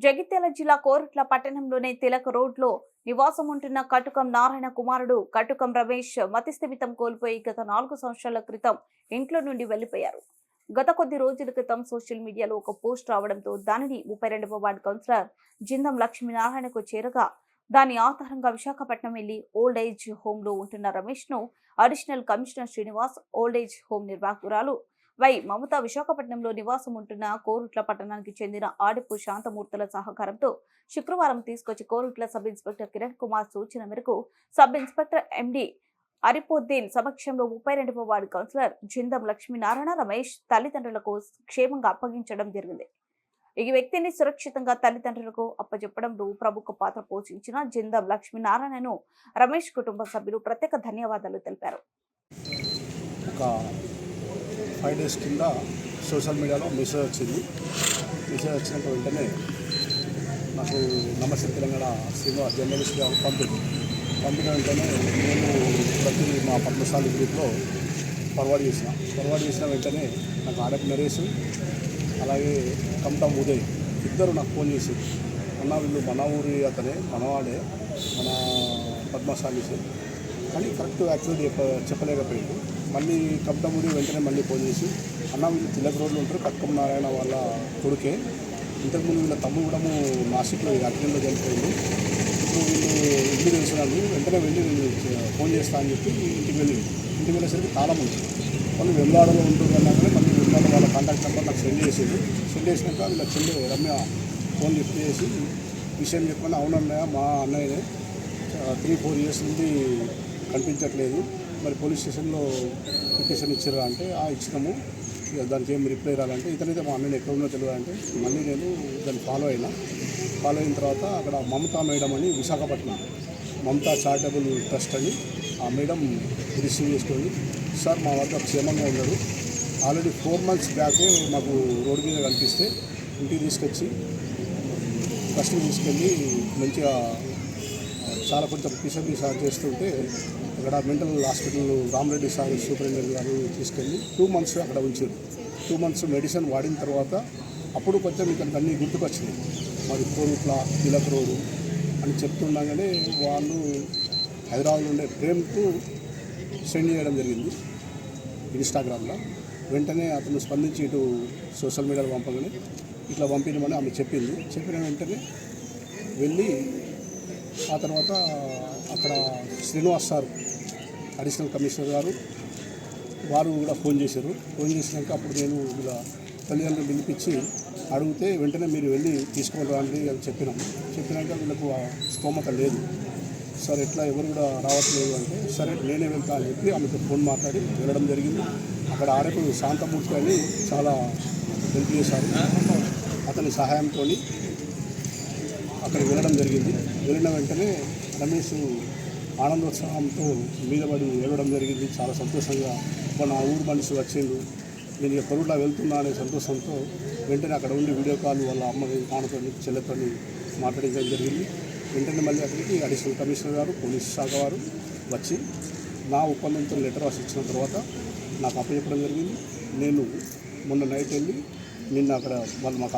జగిత్యాల జిల్లా కోరుట్ల పట్టణంలోని తిలక్ రోడ్లో నివాసం ఉంటున్న కటుకం నారాయణ కుమారుడు కటుకం రమేష్ మతిస్థిమితం కోల్పోయి గత 4 సంవత్సరాల క్రితం ఇంట్లో నుండి వెళ్లిపోయారు. గత కొద్ది రోజుల క్రితం సోషల్ మీడియాలో ఒక పోస్ట్ రావడంతో దానిని 32వ వార్డు కౌన్సిలర్ జిందం లక్ష్మీనారాయణకు చేరగా దాని ఆధారంగా విశాఖపట్నం వెళ్లి ఓల్డ్ ఏజ్ హోమ్ లో ఉంటున్న రమేష్ ను additional commissioner Srinivas, old age home నిర్వాహకురాలు వై మమత, విశాఖపట్నంలో నివాసం ఉంటున్న కోరుట్ల పట్టణానికి చెందిన ఆడిపు శాంతమూర్తుల సహకారంతో శుక్రవారం తీసుకొచ్చి కోరుట్ల సబ్ ఇన్స్పెక్టర్ కిరణ్ కుమార్ సూచన మేరకు సబ్ ఇన్స్పెక్టర్ ఎండి అరిపోద్దీన్ సమక్షంలో 32వ వార్డు కౌన్సిలర్ జిందం లక్ష్మీనారాయణ రమేష్ తల్లిదండ్రులకు క్షేమంగా అప్పగించడం జరిగింది. ఈ వ్యక్తిని సురక్షితంగా తల్లిదండ్రులకు అప్పచెప్పడంలో ప్రముఖ పాత్ర పోషించిన జిందం లక్ష్మీనారాయణను రమేష్ కుటుంబ సభ్యులు ప్రత్యేక ధన్యవాదాలు తెలిపారు. 5 days కింద సోషల్ మీడియాలో మెసేజ్ వచ్చింది. మెసేజ్ వచ్చినాక వెంటనే నాకు నమస్తే తెలంగాణ శ్రీనివాస్ జర్నలిస్ట్ గారు పంపిన వెంటనే నేను ప్రతి మా పద్మశాలి గ్రూప్లో ఫార్వర్డ్ చేసిన వెంటనే నాకు ఆడపు నరేష్ అలాగే కమటం ఉదయ్ ఇద్దరు నాకు ఫోన్ చేసి అన్న వీళ్ళు మన ఊరి అతనే మనవాడే మన పద్మశాలిస్ కానీ కరెక్ట్ యాక్చువల్లీ చెప్పలేకపోయింది. మళ్ళీ కమటముడి వెంటనే మళ్ళీ ఫోన్ చేసి అన్న వీళ్ళు తిలక్ రోడ్లో ఉంటారు, కటుకం నారాయణ వాళ్ళ కొడుకే, ఇంతకుముందు వీళ్ళ తమ్ముడు కూడా నాసిక్లో యాక్సిడెంట్లో చనిపోయింది, ఇప్పుడు వీళ్ళు ఇల్లు తెలుసుకున్నాను, వెంటనే వెళ్ళి ఫోన్ చేస్తా అని చెప్పి ఇంటికి వెళ్ళేసరికి తాళం ఉంది. వాళ్ళు వెమ్లాడలో ఉంటుంది అన్నాకనే మళ్ళీ వెమ్లాడ వాళ్ళ కాంటాక్ట్ నెంబర్ నాకు సెండ్ చేసినాక వీళ్ళ చెల్లి రమ్య ఫోన్ లిఫ్ట్ చేసి విషయం చెప్పని అవునన్నయ్య మా అన్నయ్యనే 3-4 years నుండి కనిపించట్లేదు, మరి పోలీస్ స్టేషన్లో పిటిషన్ ఇచ్చారా అంటే ఇచ్చినాము, దానికి ఏం రిప్లై రాలంటే ఇతనైతే మా అన్నయ్య ఎక్కడ ఉన్నో తెలియదు అంటే మళ్ళీ నేను దాన్ని ఫాలో అయిన తర్వాత అక్కడ మమతా మేడం అని విశాఖపట్నం మమతా చారిటబుల్ ట్రస్ట్ అని ఆ మేడం రిసీవ్ చేసుకొని సార్ మా వద్ద క్షేమంగా ఉన్నాడు, ఆల్రెడీ 4 months బ్యాకే మాకు రోడ్డు మీద కనిపిస్తే ఇంటికి తీసుకొచ్చి ట్రస్ట్కి తీసుకెళ్ళి మంచిగా చాలా కొంచెం పిసబి సార్ చేస్తుంటే అక్కడ mental hospital Rama Reddy sir superintendent గారు తీసుకెళ్ళి 2 months అక్కడ ఉంచారు. 2 months మెడిసిన్ వాడిన తర్వాత అప్పుడు కొంచెం ఇక్కడ అన్నీ గుర్తుకొచ్చినాయి, మరి కోరుట్ల తిలక్ రోడ్డు అని చెప్తుండగానే వాళ్ళు హైదరాబాద్ ఉండే ప్రేమ్కు సెండ్ చేయడం జరిగింది ఇన్స్టాగ్రామ్లో. వెంటనే అతను స్పందించి ఇటు సోషల్ మీడియాలో పంపగానే ఇట్లా పంపినమని ఆమె చెప్పిన వెంటనే వెళ్ళి ఆ తర్వాత అక్కడ శ్రీనివాస్ సార్ అడిషనల్ కమిషనర్ గారు వారు కూడా ఫోన్ చేసినాక అప్పుడు నేను ఇలా తల్లిదండ్రులు పిలిపించి అడిగితే వెంటనే మీరు వెళ్ళి తీసుకొని రండి అని చెప్పినాక వీళ్ళకు ఆ స్తోమత లేదు సార్, ఎట్లా ఎవరు కూడా రావట్లేదు అంటే సరే నేనే వెళ్తా అని చెప్పి ఆమెతో ఫోన్ మాట్లాడి వెళ్ళడం జరిగింది. అక్కడ ఆడపు శాంతమూర్తి అని చాలా హెల్ప్ చేశారు, అతని సహాయంతో అక్కడికి వెళ్ళడం జరిగింది. వెళ్ళిన వెంటనే రమేష్ ఆనందోత్సాహంతో మీద పడి వెళ్ళడం జరిగింది. చాలా సంతోషంగా నా ఊరు మనిషి వచ్చిండు, నేను ఇక కొరుట్లా వెళ్తున్నా అనే సంతోషంతో వెంటనే అక్కడ ఉండి వీడియో కాల్ వాళ్ళ అమ్మని నాన్నతో చెల్లెతో మాట్లాడడం జరిగింది. వెంటనే మళ్ళీ అక్కడికి అడిషనల్ కమిషనర్ గారు పోలీస్ శాఖ వారు వచ్చి నా ఒప్పందంతో లెటర్ రాసి ఇచ్చిన తర్వాత నాకు అప్పచెప్పడం జరిగింది. నేను మొన్న నైట్ వెళ్ళి నిన్న అక్కడ వాళ్ళు మాకు